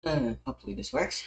Hopefully this works.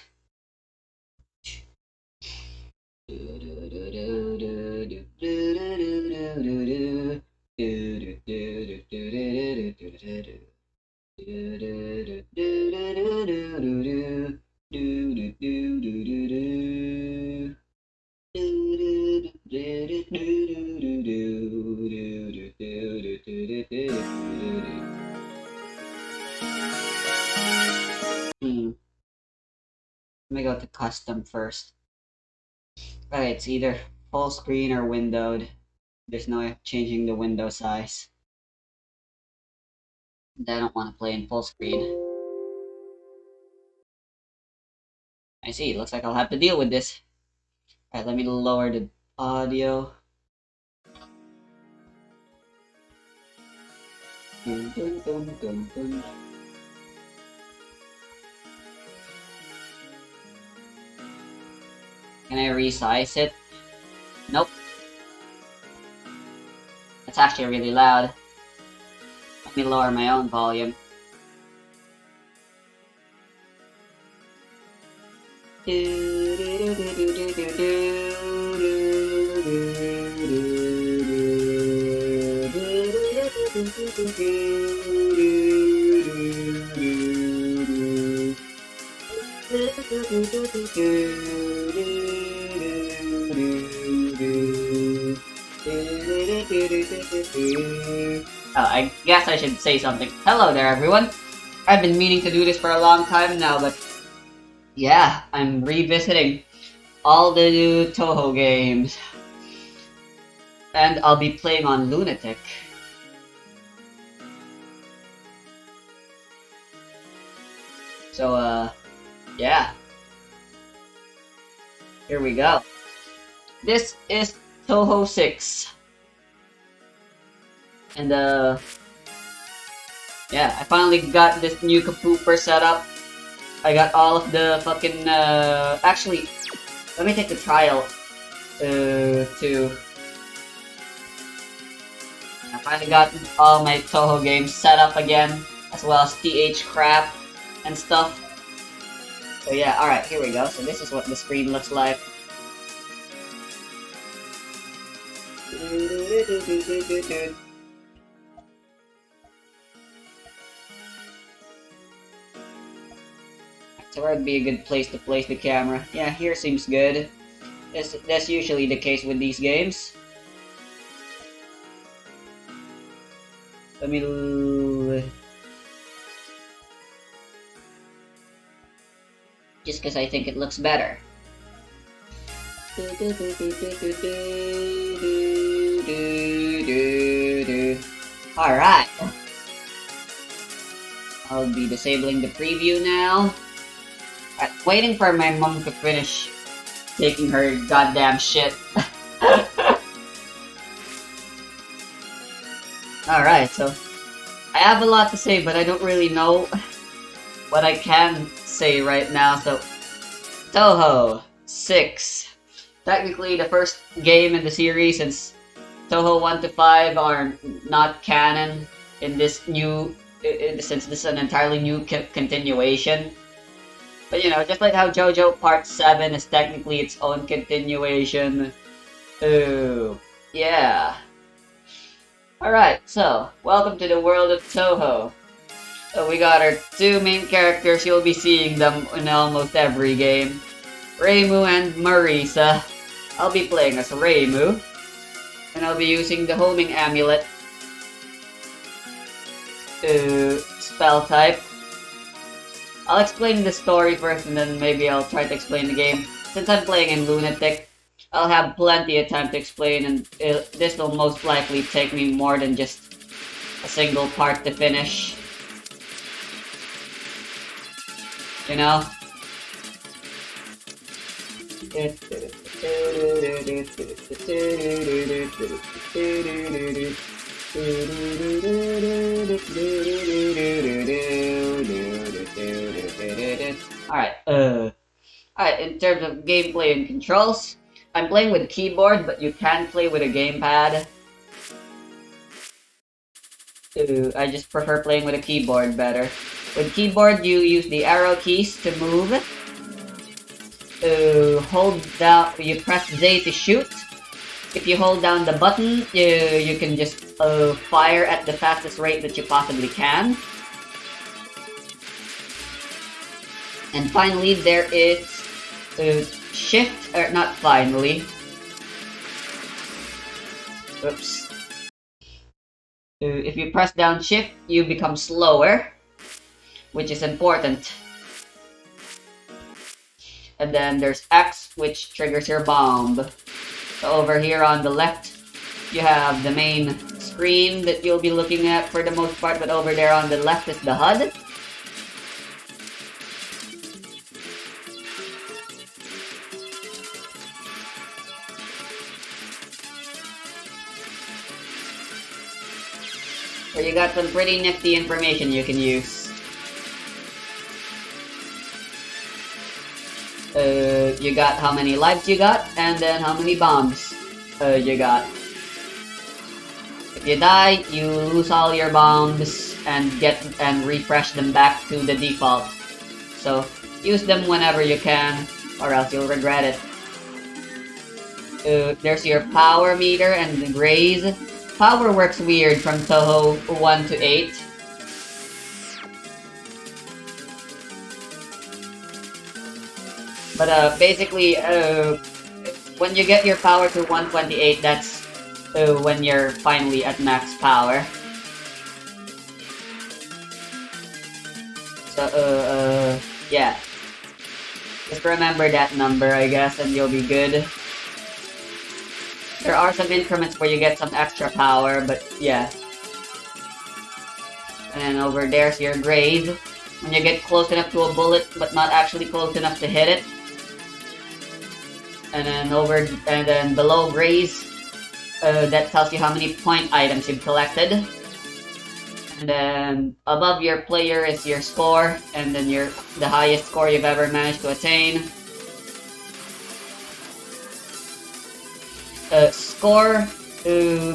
Let me go to custom first. Alright, it's either full screen or windowed. There's no changing the window size. I don't want to play in full screen. I see, looks like I'll have to deal with this. Alright, let me lower the audio. Dun, dun, dun, dun, dun. Can I resize it? Nope. It's actually really loud. Let me lower my own volume. Oh, I guess I should say something. Hello there, everyone. I've been meaning to do this for a long time now, but yeah, I'm revisiting all the new Touhou games. And I'll be playing on Lunatic. So, yeah. Here we go. This is Touhou 6. And, yeah, I finally got this new Kapooper set up. I got all of the fucking, actually, let me take the trial, too. I finally got all my Touhou games set up again, as well as TH crap and stuff. So yeah, alright, here we go. So this is what the screen looks like. So where would be a good place to place the camera? Yeah, here seems good. That's usually the case with these games. Let me... just because I think it looks better. Alright. I'll be disabling the preview now. Waiting for my mom to finish taking her goddamn shit. Alright, so I have a lot to say, but I don't really know what I can say right now. So, Touhou 6. Technically the first game in the series, since Touhou 1 to 5 are not canon in this new, since this is an entirely new continuation. But you know, just like how JoJo Part 7 is technically its own continuation. Ooh, yeah. Alright, so, welcome to the world of Touhou. So we got our two main characters, you'll be seeing them in almost every game. Reimu and Marisa. I'll be playing as Reimu. And I'll be using the homing amulet to spell type. I'll explain the story first and then maybe I'll try to explain the game. Since I'm playing in Lunatic, I'll have plenty of time to explain, and this will most likely take me more than just a single part to finish. You know? Alright, in terms of gameplay and controls, I'm playing with keyboard, but you can play with a gamepad. I just prefer playing with a keyboard better. With keyboard, you use the arrow keys to move. Hold down, you press Z to shoot. If you hold down the button, you can just fire at the fastest rate that you possibly can. And finally, there is shift, or not finally. Oops. If you press down shift, you become slower, which is important. And then there's X, which triggers your bomb. So over here on the left, you have the main screen that you'll be looking at for the most part, but over there on the left is the HUD. So you got some pretty nifty information you can use. You got how many lives you got, and then how many bombs you got. If you die, you lose all your bombs and refresh them back to the default. So use them whenever you can, or else you'll regret it. There's your power meter and the graze. Power works weird from Touhou 1 to 8. But basically, when you get your power to 128, that's when you're finally at max power. So, yeah. Just remember that number, I guess, and you'll be good. There are some increments where you get some extra power, but yeah. And over there's your grade. When you get close enough to a bullet, but not actually close enough to hit it. And then below graze, that tells you how many point items you've collected. And then above your player is your score, and then the highest score you've ever managed to attain.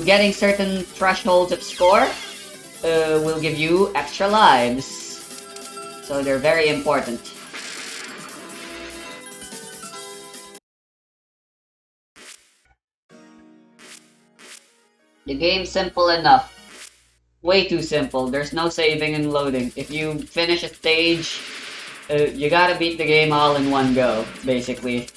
Getting certain thresholds of score will give you extra lives. So they're very important. The game's simple enough. Way too simple. There's no saving and loading. If you finish a stage, you gotta beat the game all in one go, basically.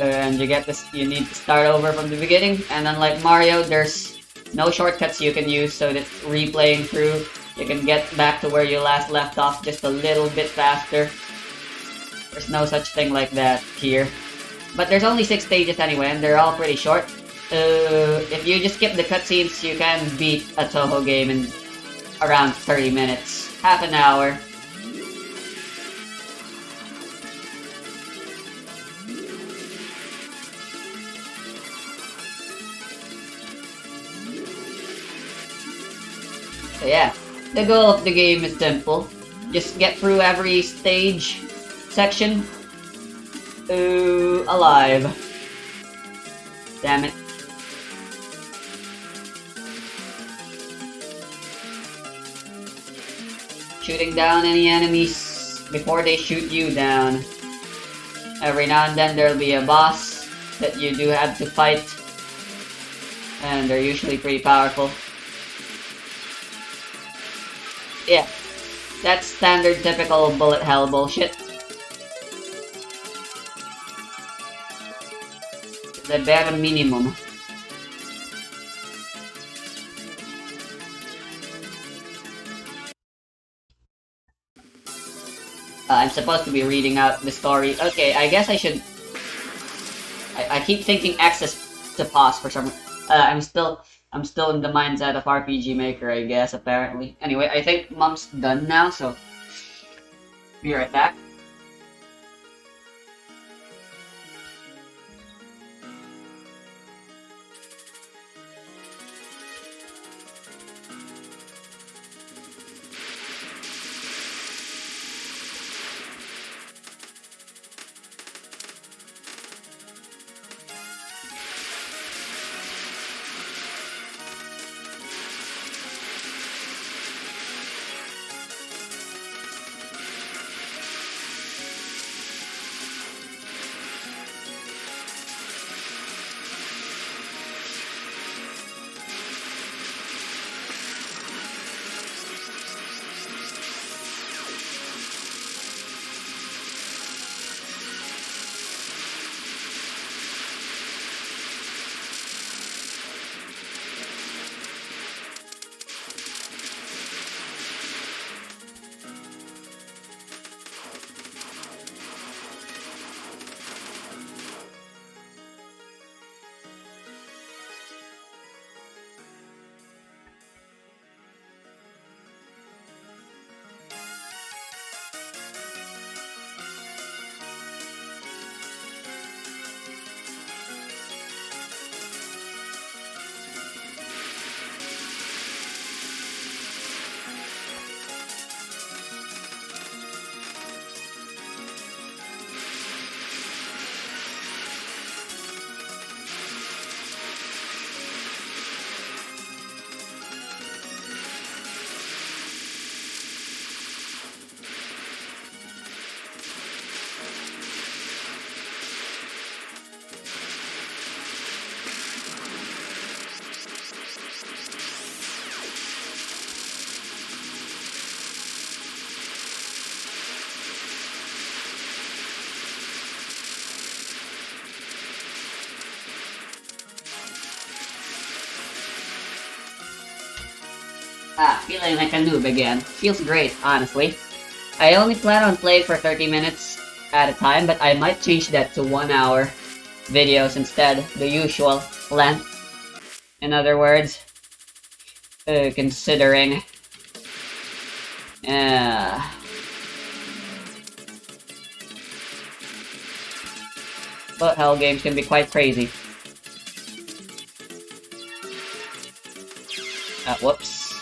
And you need to start over from the beginning, and unlike Mario, there's no shortcuts you can use, so that replaying through, you can get back to where you last left off just a little bit faster. There's no such thing like that here. But there's only 6 stages anyway, and they're all pretty short. If you just skip the cutscenes, you can beat a Touhou game in around 30 minutes. Half an hour. So yeah, the goal of the game is simple. Just get through every stage, section, alive. Damn it. Shooting down any enemies before they shoot you down. Every now and then there'll be a boss that you do have to fight, and they're usually pretty powerful. Yeah, that's standard typical bullet hell bullshit. The bare minimum. I'm supposed to be reading out the story. Okay, I guess I should... I keep thinking X is to pause for some reason. I'm still in the mindset of RPG Maker, I guess, apparently. Anyway, I think Mom's done now, so... Be right back. feeling like a noob again. Feels great, honestly. I only plan on playing for 30 minutes at a time, but I might change that to 1 hour videos instead, the usual length. In other words, considering... But hell, games can be quite crazy. Whoops.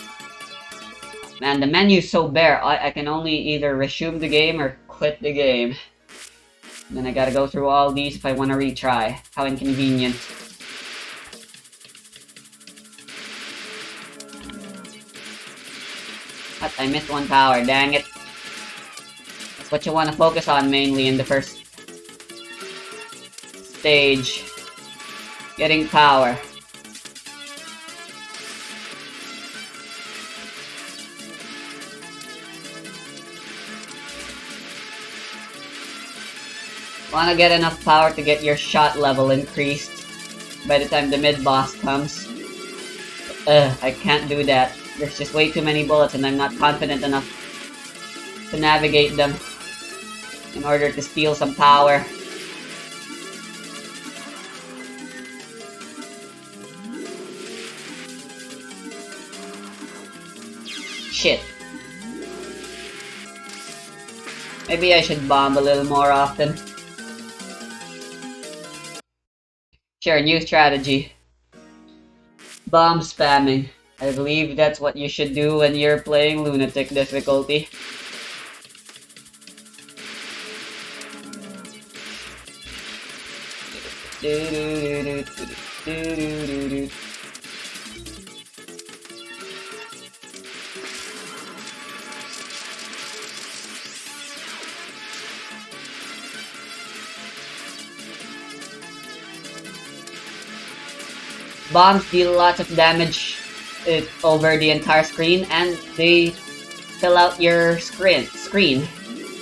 Man, the menu's so bare, I can only either resume the game or quit the game. And then I gotta go through all these if I want to retry. How inconvenient. What? I missed one power, dang it. That's what you want to focus on mainly in the first stage. Getting power. Wanna get enough power to get your shot level increased by the time the mid-boss comes. I can't do that. There's just way too many bullets and I'm not confident enough to navigate them in order to steal some power. Shit. Maybe I should bomb a little more often. Sure, new strategy. Bomb spamming. I believe that's what you should do when you're playing Lunatic difficulty. Bombs deal lots of damage over the entire screen, and they fill out your screen.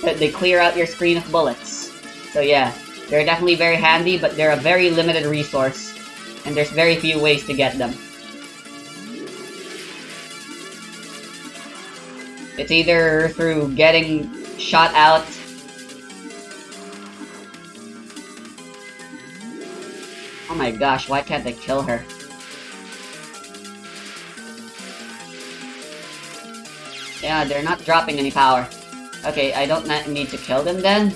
They clear out your screen of bullets. So yeah, they're definitely very handy, but they're a very limited resource, and there's very few ways to get them. It's either through getting shot out, oh my gosh, why can't I kill her? Yeah, they're not dropping any power. Okay, I don't need to kill them then?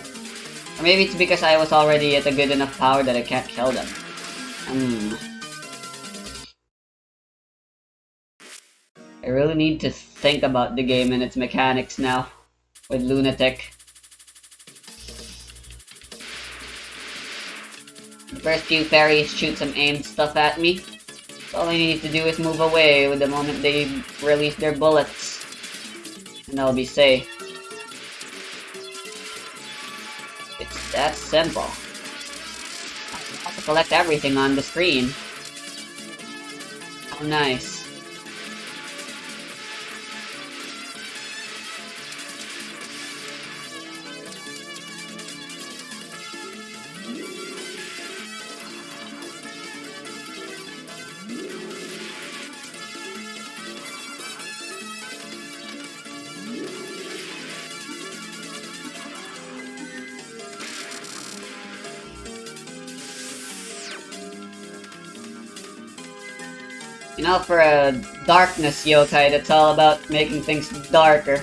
Or maybe it's because I was already at a good enough power that I can't kill them. I really need to think about the game and its mechanics now, with Lunatic. The first few fairies shoot some aimed stuff at me. So all I need to do is move away with the moment they release their bullets. And I'll be safe. It's that simple. I have to collect everything on the screen. How nice. You know, for a darkness yokai, that's all about making things darker.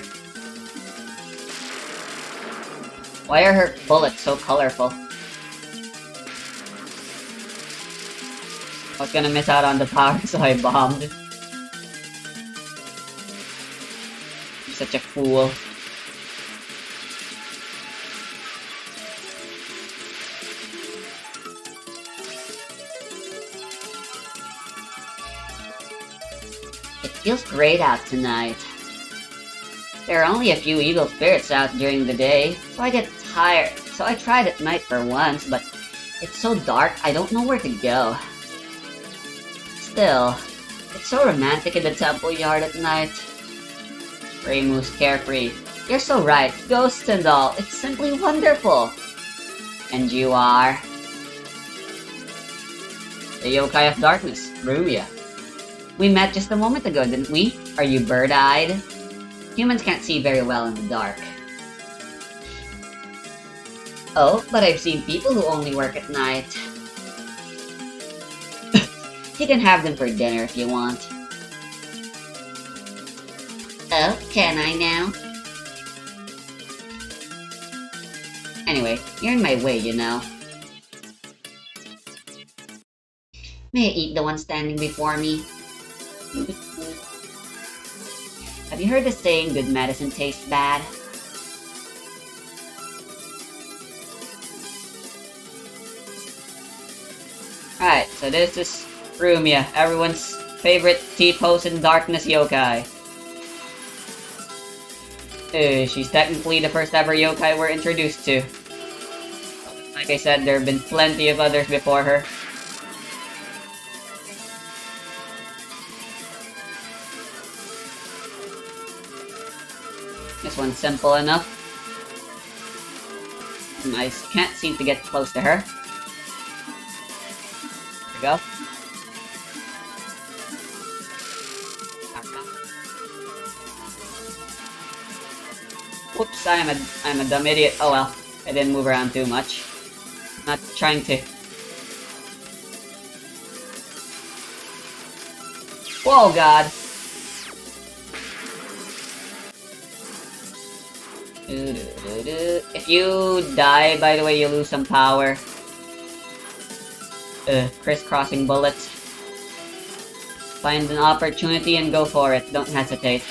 Why are her bullets so colorful? I was gonna miss out on the power, so I bombed. I'm such a fool. It feels great out tonight. There are only a few evil spirits out during the day, so I get tired. So I tried at night for once, but it's so dark I don't know where to go. Still, it's so romantic in the temple yard at night. Reimu's carefree. You're so right, ghosts and all, it's simply wonderful. And you are? The yokai of darkness, Rumia. We met just a moment ago, didn't we? Are you bird-eyed? Humans can't see very well in the dark. Oh, but I've seen people who only work at night. You can have them for dinner if you want. Oh, can I now? Anyway, you're in my way, you know. May I eat the one standing before me? Have you heard the saying, good medicine tastes bad? Alright, so this is Rumia, everyone's favorite T-pose in darkness yokai. She's technically the first ever yokai we're introduced to. Like I said, there have been plenty of others before her. This one's simple enough. I can't seem to get close to her. There we go. Whoops, I'm a dumb idiot. Oh well, I didn't move around too much. Not trying to. Whoa, God. If you die, by the way, you lose some power. Crisscrossing bullets. Find an opportunity and go for it. Don't hesitate.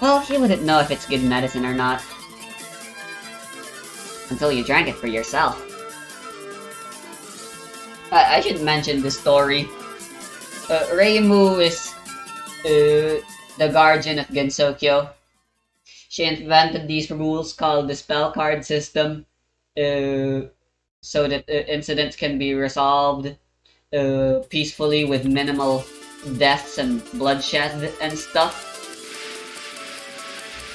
Well, you wouldn't know if it's good medicine or not. Until you drank it for yourself. I should mention the story. Reimu is the guardian of Gensokyo. She invented these rules called the spell card system, so that incidents can be resolved peacefully with minimal deaths and bloodshed and stuff.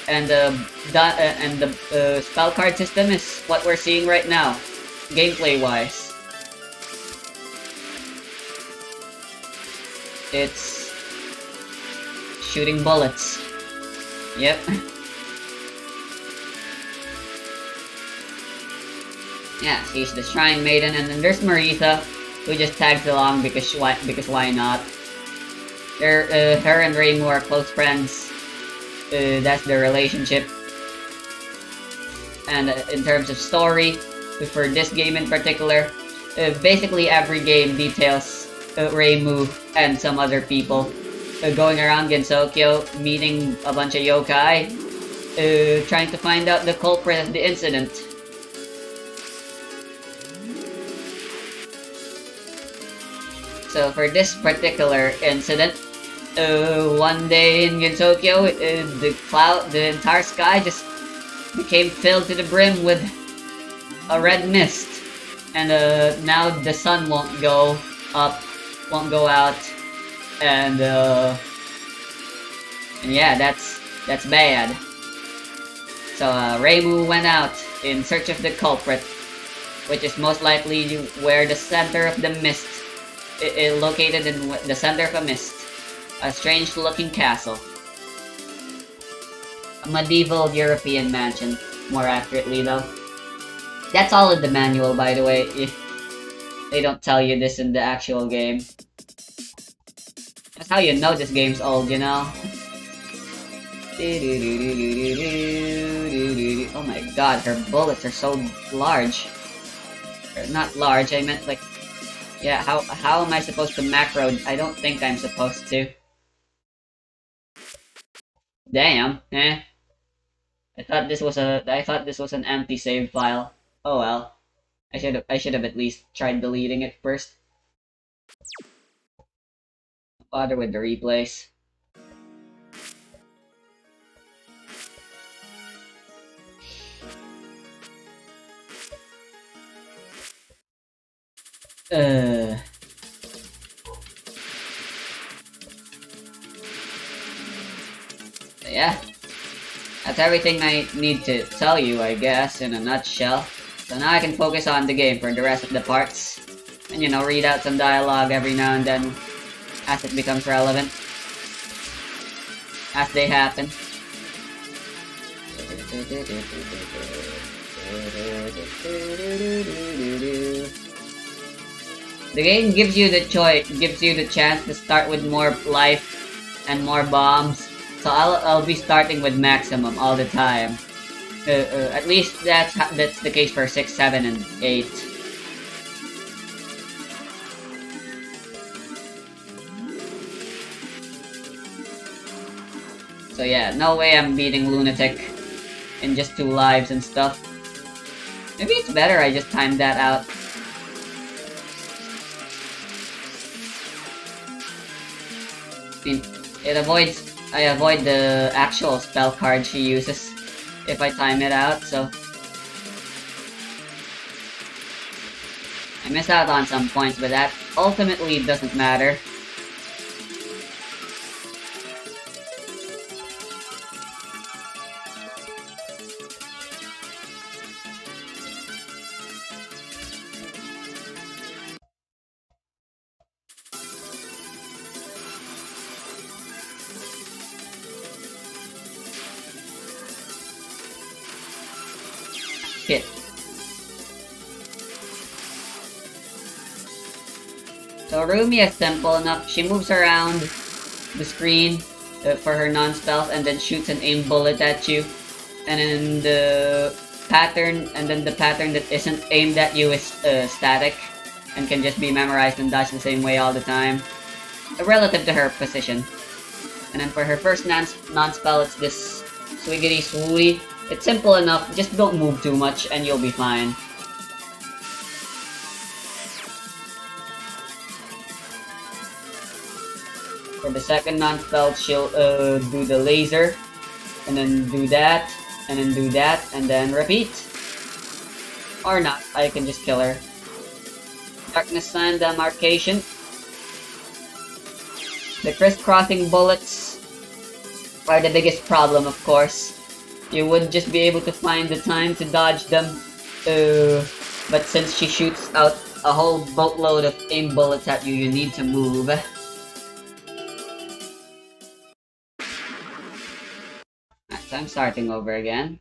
And the spell card system is what we're seeing right now, gameplay-wise. It's shooting bullets. Yep. Yeah, she's the Shrine Maiden, and then there's Maritha, who just tags along because why not? Her and Reimu are close friends. That's their relationship. And in terms of story, for this game in particular, basically every game details Reimu and some other people going around Gensokyo, meeting a bunch of yokai, trying to find out the culprit of the incident. So for this particular incident, one day in Gensokyo, the entire sky just became filled to the brim with a red mist, and now the sun won't go up, won't go out, and yeah, that's bad. So Reimu went out in search of the culprit, which is most likely where the center of the mist is located, in the center of a mist. A strange-looking castle. A medieval European mansion, more accurately though. That's all in the manual, by the way, if they don't tell you this in the actual game. That's how you know this game's old, you know? Oh my god, her bullets are so large. Or not large, I meant like... Yeah, how am I supposed to macro? I don't think I'm supposed to. Damn, eh. I thought this was an empty save file. Oh well. I should have at least tried deleting it first. Bother with the replays. Yeah. That's everything I need to tell you, I guess, in a nutshell. So now I can focus on the game for the rest of the parts. And, you know, read out some dialogue every now and then. as it becomes relevant. As they happen. The game gives you the chance to start with more life and more bombs. So I'll be starting with maximum all the time. At least that's the case for 6, 7, and 8. So yeah, no way I'm beating Lunatic in just 2 lives and stuff. Maybe it's better I just timed that out. I mean, I avoid the actual spell card she uses if I time it out, so I miss out on some points, but that ultimately doesn't matter. Hit. So Rumi is simple enough. She moves around the screen for her non-spells and then shoots an aim bullet at you. And then the pattern that isn't aimed at you is static and can just be memorized and dodged the same way all the time, relative to her position. And then for her first non-spell, it's this Swiggity Swooty. It's simple enough, just don't move too much and you'll be fine. For the second non-spell, she'll do the laser, and then do that, and then do that, and then repeat. Or not, I can just kill her. Darkness and Demarcation. The crisscrossing bullets are the biggest problem, of course. You would just be able to find the time to dodge them, but since she shoots out a whole boatload of aim bullets at you, you need to move. Alright, so I'm starting over again.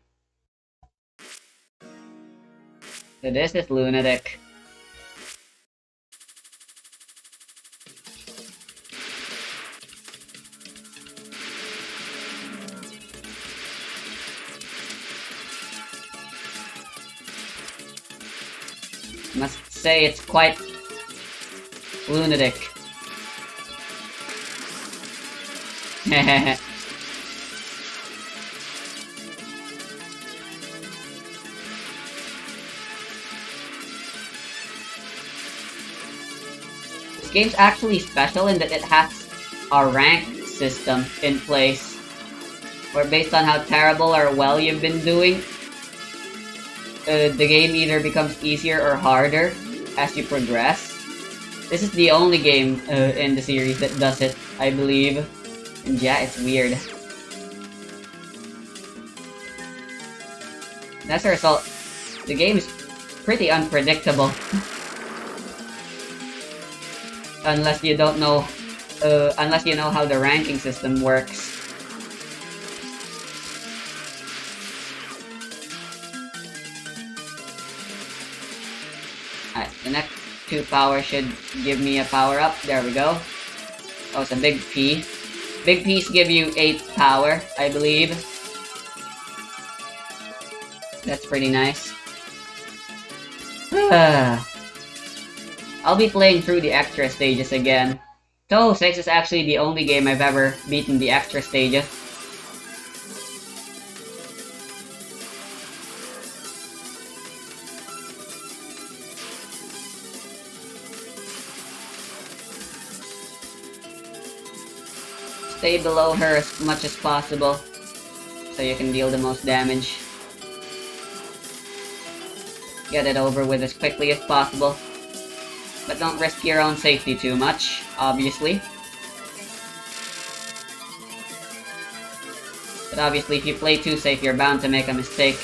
So this is Lunatic. Must say it's quite lunatic. This game's actually special in that it has a rank system in place, where based on how terrible or well you've been doing, the game either becomes easier or harder as you progress. This is the only game in the series that does it, I believe. And yeah, it's weird. As a result, the game is pretty unpredictable. Unless you don't know, unless you know how the ranking system works. Alright, the next 2 power should give me a power up. There we go. Oh, it's a big P. Big P's give you 8 power, I believe. That's pretty nice. I'll be playing through the extra stages again. Touhou 6 is actually the only game I've ever beaten the extra stages. Stay below her as much as possible, so you can deal the most damage. Get it over with as quickly as possible. But don't risk your own safety too much, obviously. But obviously if you play too safe, you're bound to make a mistake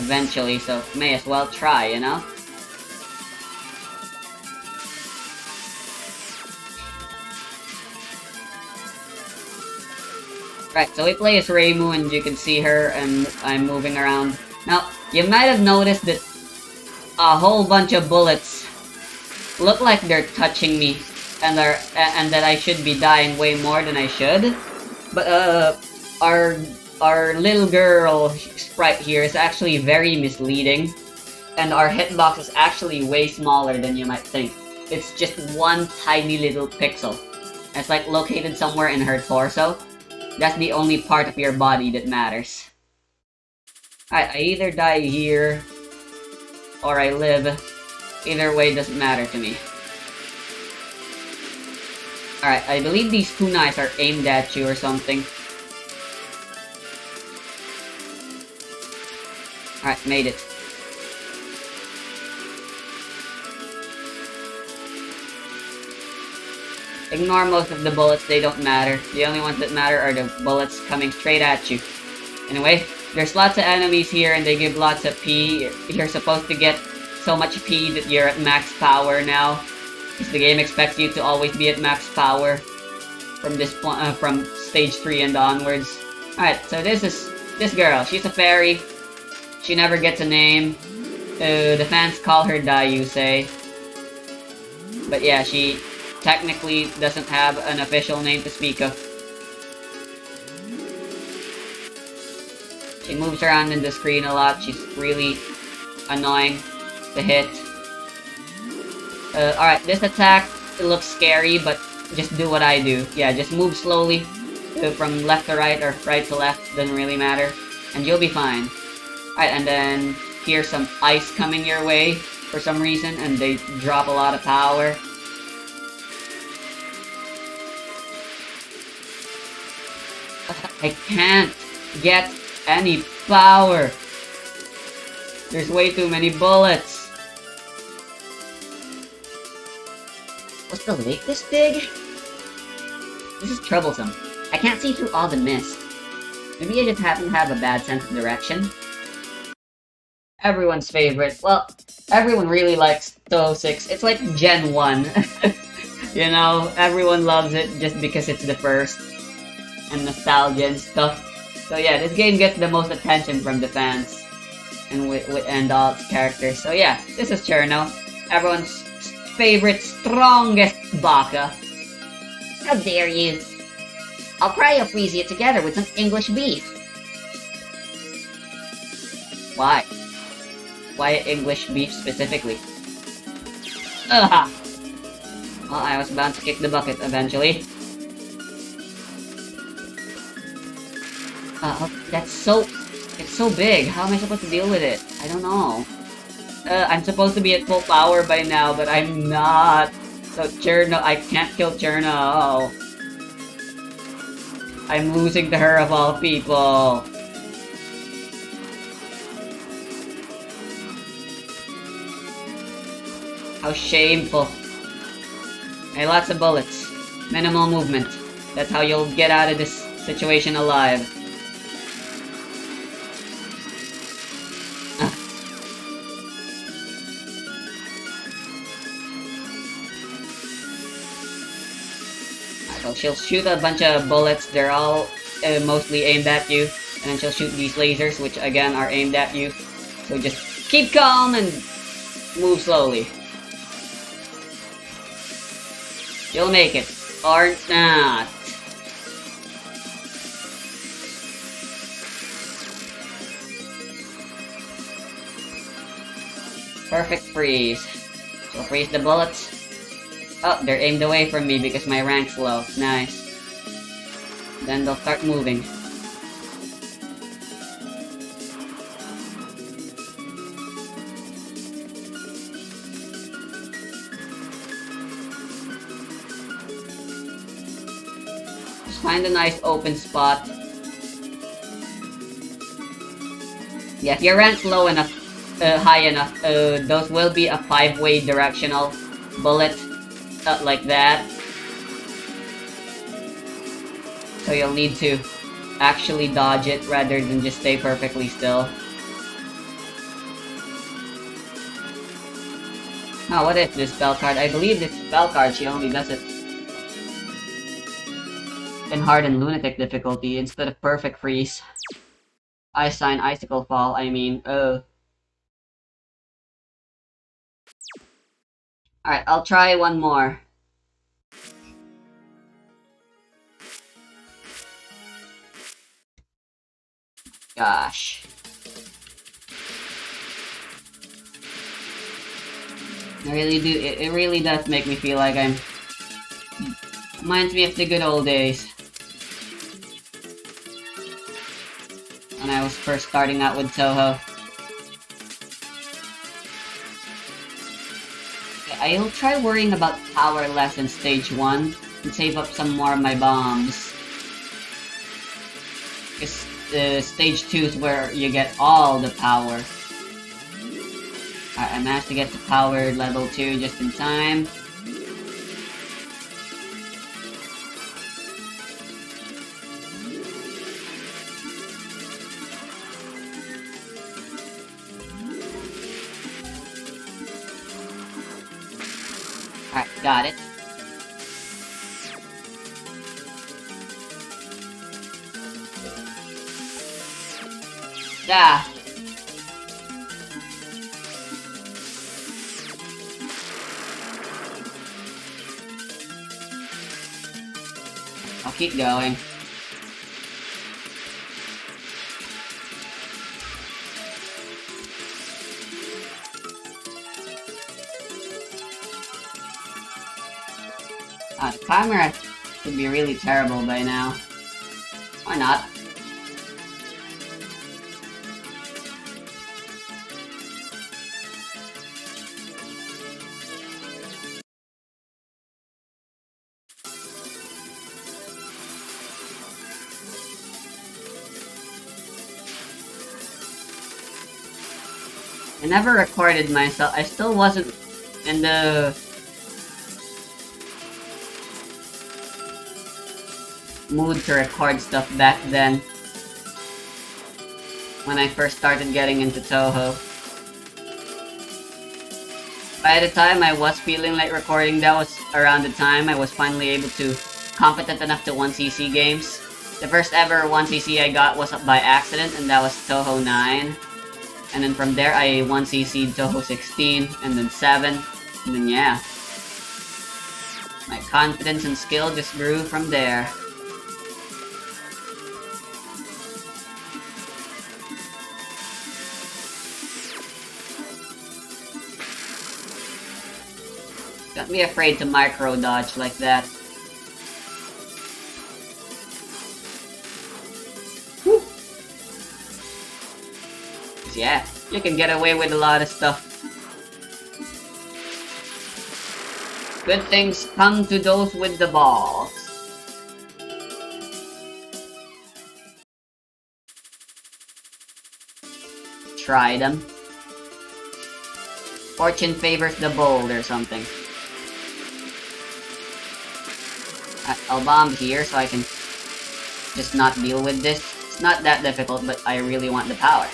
eventually, so may as well try, you know? Right, so we play as Reimu, and you can see her, and I'm moving around. Now, you might have noticed that a whole bunch of bullets look like they're touching me, and that I should be dying way more than I should. But our little girl sprite here is actually very misleading, and our hitbox is actually way smaller than you might think. It's just one tiny little pixel. It's like located somewhere in her torso. That's the only part of your body that matters. Alright, I either die here or I live. Either way doesn't matter to me. Alright, I believe these kunais are aimed at you or something. Alright, made it. Ignore most of the bullets, they don't matter. The only ones that matter are the bullets coming straight at you. Anyway, there's lots of enemies here and they give lots of P. You're supposed to get so much P that you're at max power now. Because the game expects you to always be at max power from this point, from stage 3 and onwards. Alright, so this is this girl. She's a fairy. She never gets a name. The fans call her Dayusei. But yeah, she technically doesn't have an official name to speak of. She moves around in the screen a lot. She's really annoying to hit. Alright, this attack, it looks scary, but just do what I do. Yeah, just move slowly from left to right or right to left, doesn't really matter. And you'll be fine. Alright, and then here's some ice coming your way for some reason, and they drop a lot of power. I can't get any power. There's way too many bullets. Was the lake this big? This is troublesome. I can't see through all the mist. Maybe I just happen to have a bad sense of direction. Everyone's favorite. Well, everyone really likes Touhou 6. It's like Gen 1. You know, everyone loves it just because it's the first. And nostalgia and stuff. So yeah, this game gets the most attention from the fans. And all its characters. So yeah, this is Cherno. Everyone's favorite, strongest baka. How dare you! I'll cryo-freeze you together with some English beef. Why? Why English beef specifically? Ugh! Well, I was bound to kick the bucket eventually. That's so... It's so big. How am I supposed to deal with it? I don't know. I'm supposed to be at full power by now, but I'm not. So Cherno, I can't kill Cherno. I'm losing to her of all people. How shameful. Hey, lots of bullets. Minimal movement. That's how you'll get out of this situation alive. So she'll shoot a bunch of bullets, they're all mostly aimed at you, and then she'll shoot these lasers, which again are aimed at you. So just keep calm and move slowly. You'll make it, or not. Perfect freeze. So freeze the bullets. Oh, they're aimed away from me because my rank's low. Nice. Then they'll start moving. Just find a nice open spot. Yeah, if your rank's low enough, high enough, those will be a 5-way directional bullet. Like that. So you'll need to actually dodge it rather than just stay perfectly still. Oh, what is this spell card? I believe this spell card, she only does it in hard and lunatic difficulty instead of perfect freeze. Ice sign, icicle fall, I mean, oh. Alright, I'll try one more. Gosh. It really does make me feel like I'm... Reminds me of the good old days. When I was first starting out with Touhou. Okay, I'll try worrying about power less in stage 1 and save up some more of my bombs. Because stage 2 is where you get all the power. Alright, I managed to get to power level 2 just in time. Alright, got it. Yeah. I'll keep going. The camera should be really terrible by now. Or not. I never recorded myself. I still wasn't in the mood to record stuff back then. When I first started getting into Touhou. By the time I was feeling like recording, that was around the time I was finally able to competent enough to 1cc games. The first ever 1cc I got was by accident, and that was Touhou 9. And then from there, I 1cc'd Touhou 16, and then 7, and then yeah. My confidence and skill just grew from there. Don't be afraid to micro dodge like that. Whew. Yeah, you can get away with a lot of stuff. Good things come to those with the balls. Try them. Fortune favors the bold or something. I'll bomb here so I can just not deal with this. It's not that difficult, but I really want the power.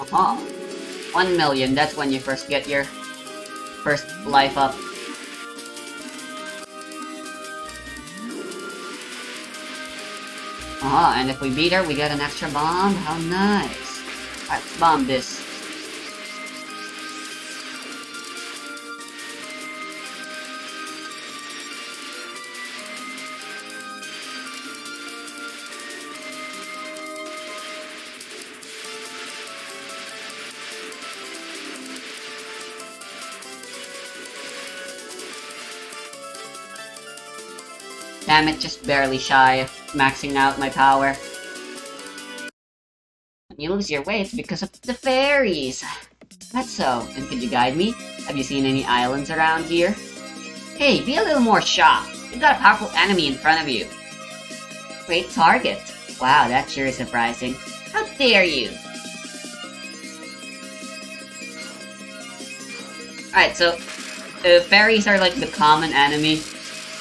Aha. 1 million, that's when you first get your first life up. Aha, and if we beat her, we get an extra bomb? How nice. Alright, let's bomb this. Damn it, just barely shy of maxing out my power. you lose your way, it's because of the fairies. That's so. And could you guide me? Have you seen any islands around here? Hey, be a little more sharp. You've got a powerful enemy in front of you. Great target. Wow, that sure is surprising. How dare you? Alright, so fairies are like the common enemy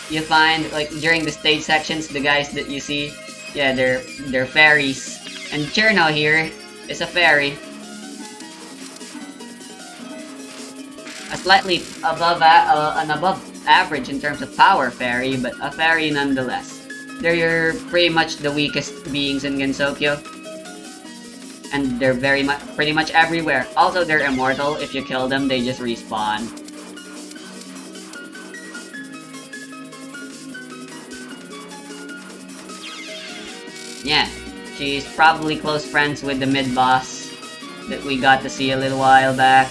you find like during the stage sections. The guys that you see, yeah, they're fairies. And Cherno here is a fairy. A slightly above an above average in terms of power fairy, but a fairy nonetheless. They're pretty much the weakest beings in Gensokyo. And they're pretty much everywhere. Also, they're immortal. If you kill them, they just respawn. Yeah, she's probably close friends with the mid-boss that we got to see a little while back.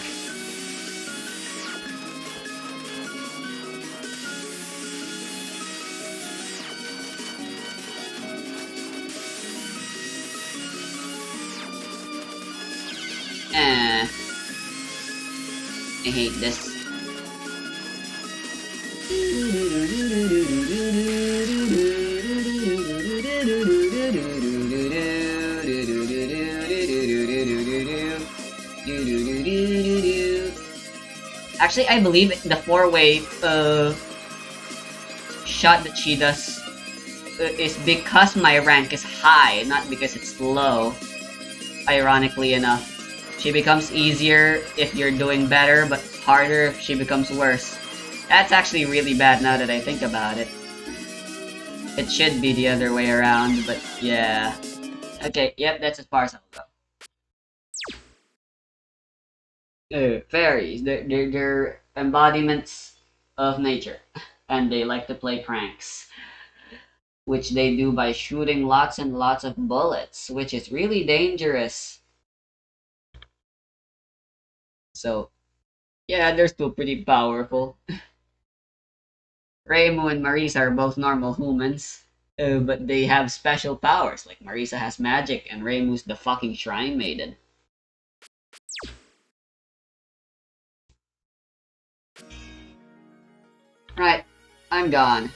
I hate this. Actually, I believe the 4-way shot that she does is because my rank is high, not because it's low. Ironically enough. She becomes easier if you're doing better, but harder if she becomes worse. That's actually really bad now that I think about it. It should be the other way around, but yeah. Okay, yep, that's as far as I'll go. Fairies, they're embodiments of nature, and they like to play pranks. Which they do by shooting lots and lots of bullets, which is really dangerous. So, yeah, they're still pretty powerful. Reimu and Marisa are both normal humans, but they have special powers. Like Marisa has magic, and Reimu's the fucking Shrine Maiden. Right, I'm gone.